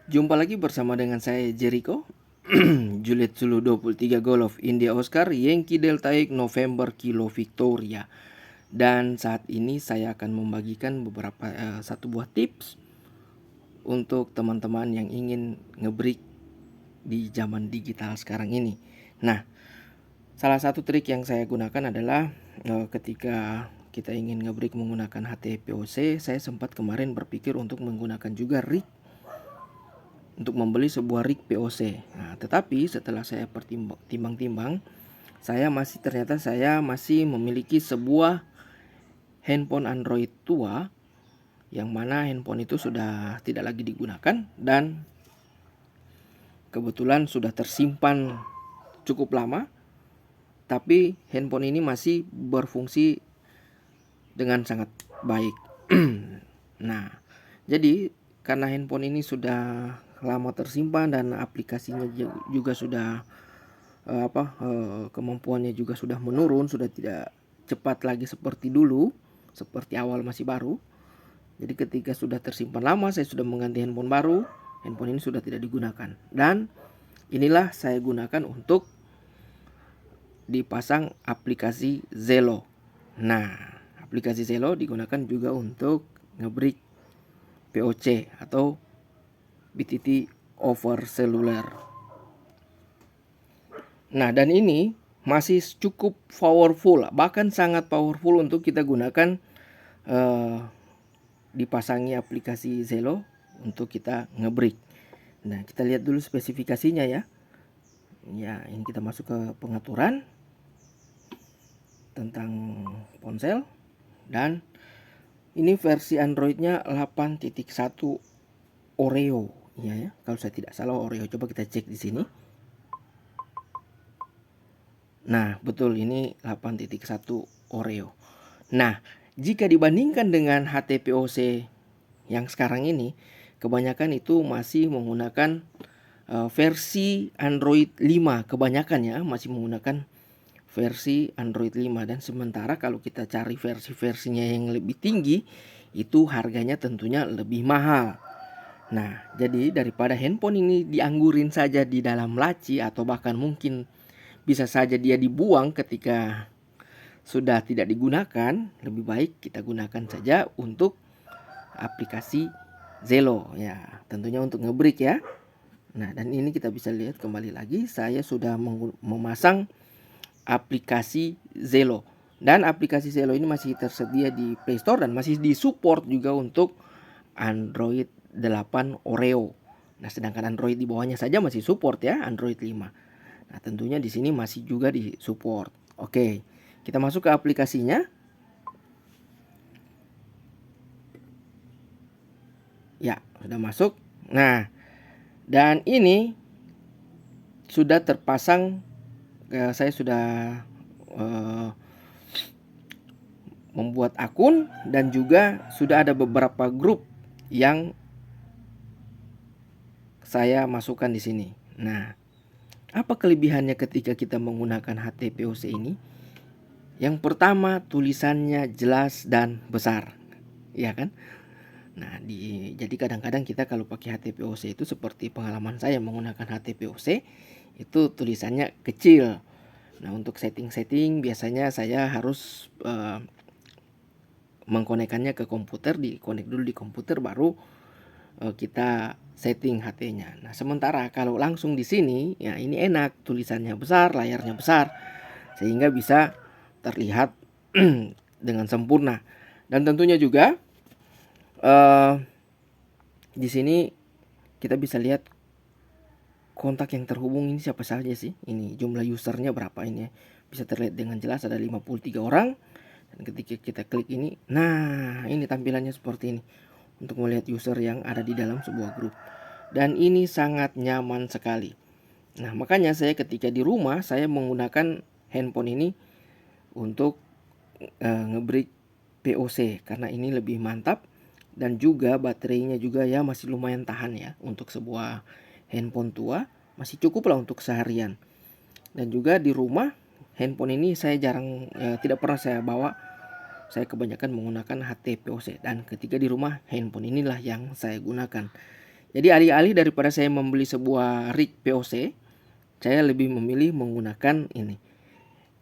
Jumpa lagi bersama dengan saya Jericho. Juliet Zulu 23 Golf India Oscar Yankee Delta X November Kilo Victoria. Dan saat ini saya akan membagikan beberapa satu buah tips untuk teman-teman yang ingin ngebreak di zaman digital sekarang ini. Nah, salah satu trik yang saya gunakan adalah ketika kita ingin ngebreak menggunakan HTPOC, saya sempat kemarin berpikir untuk menggunakan juga rig untuk membeli sebuah rig POC. Nah, tetapi setelah saya timbang-timbang, ternyata saya masih memiliki sebuah handphone Android tua yang mana handphone itu sudah tidak lagi digunakan dan kebetulan sudah tersimpan cukup lama, tapi handphone ini masih berfungsi dengan sangat baik. Nah, jadi karena handphone ini sudah lama tersimpan dan aplikasinya juga sudah kemampuannya juga sudah menurun, sudah tidak cepat lagi seperti dulu, seperti awal masih baru. Jadi ketika sudah tersimpan lama, saya sudah mengganti handphone baru, handphone ini sudah tidak digunakan. Dan inilah saya gunakan untuk dipasang aplikasi Zelo. Nah, aplikasi Zelo digunakan juga untuk ngebreak POC atau BTT over cellular. Nah, dan ini masih cukup powerful, bahkan sangat powerful untuk kita gunakan dipasangi aplikasi Zelo untuk kita ngebreak. Nah, kita lihat dulu spesifikasinya ya. Ya, ini kita masuk ke pengaturan tentang ponsel dan ini versi Androidnya 8.1 Oreo. Ya, kalau saya tidak salah Oreo. Coba kita cek di sini. Nah, betul ini 8.1 Oreo. Nah, jika dibandingkan dengan HTPOC yang sekarang ini, kebanyakan itu masih menggunakan versi Android 5. Kebanyakan ya masih menggunakan versi Android 5. Dan sementara kalau kita cari versi-versinya yang lebih tinggi, itu harganya tentunya lebih mahal. Nah, jadi daripada handphone ini dianggurin saja di dalam laci atau bahkan mungkin bisa saja dia dibuang ketika sudah tidak digunakan, lebih baik kita gunakan saja untuk aplikasi Zelo ya, tentunya untuk ngebreak ya. Nah, dan ini kita bisa lihat kembali lagi saya sudah memasang aplikasi Zelo. Dan aplikasi Zelo ini masih tersedia di Play Store dan masih disupport juga untuk Android 8 Oreo. Nah, sedangkan Android di bawahnya saja masih support ya, Android 5. Nah, tentunya di sini masih juga disupport. Oke, kita masuk ke aplikasinya. Ya, sudah masuk. Nah, dan ini sudah terpasang. Saya sudah membuat akun dan juga sudah ada beberapa grup yang saya masukkan di sini. Nah, apa kelebihannya ketika kita menggunakan HTPOC ini? Yang pertama, tulisannya jelas dan besar, ya kan? Nah, jadi kadang-kadang kita kalau pakai HTPOC itu seperti pengalaman saya menggunakan HTPOC itu tulisannya kecil. Nah, untuk setting-setting biasanya saya harus mengkonekkannya ke komputer, dikonek dulu di komputer baru kita setting HT-nya. Nah, sementara kalau langsung di sini ya ini enak, tulisannya besar, layarnya besar sehingga bisa terlihat dengan sempurna. Dan tentunya juga di sini kita bisa lihat kontak yang terhubung ini siapa saja sih. Ini jumlah usernya berapa ini. Bisa terlihat dengan jelas ada 53 orang. Dan ketika kita klik ini, nah ini tampilannya seperti ini untuk melihat user yang ada di dalam sebuah grup. Dan ini sangat nyaman sekali. Nah, makanya saya ketika di rumah saya menggunakan handphone ini untuk ngebreak POC karena ini lebih mantap dan juga baterainya juga ya masih lumayan tahan ya untuk sebuah handphone tua, masih cukup lah untuk seharian. Dan juga di rumah handphone ini saya jarang tidak pernah saya bawa. Saya kebanyakan menggunakan HTPOC dan ketika di rumah handphone inilah yang saya gunakan. Jadi alih-alih daripada saya membeli sebuah rig POC, saya lebih memilih menggunakan ini,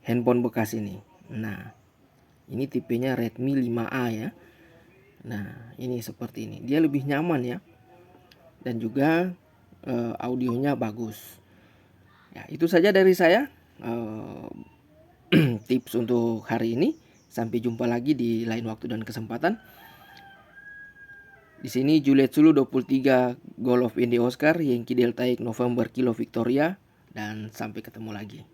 handphone bekas ini. Nah, ini tipenya Redmi 5A ya. Nah, ini seperti ini. Dia lebih nyaman ya. Dan juga audionya bagus. Ya, itu saja dari saya. Tips untuk hari ini. Sampai jumpa lagi di lain waktu dan kesempatan. Di sini Juliet Sulu 23 Goal of Indy Oscar, Yankee Delta X November Kilo Victoria, dan sampai ketemu lagi.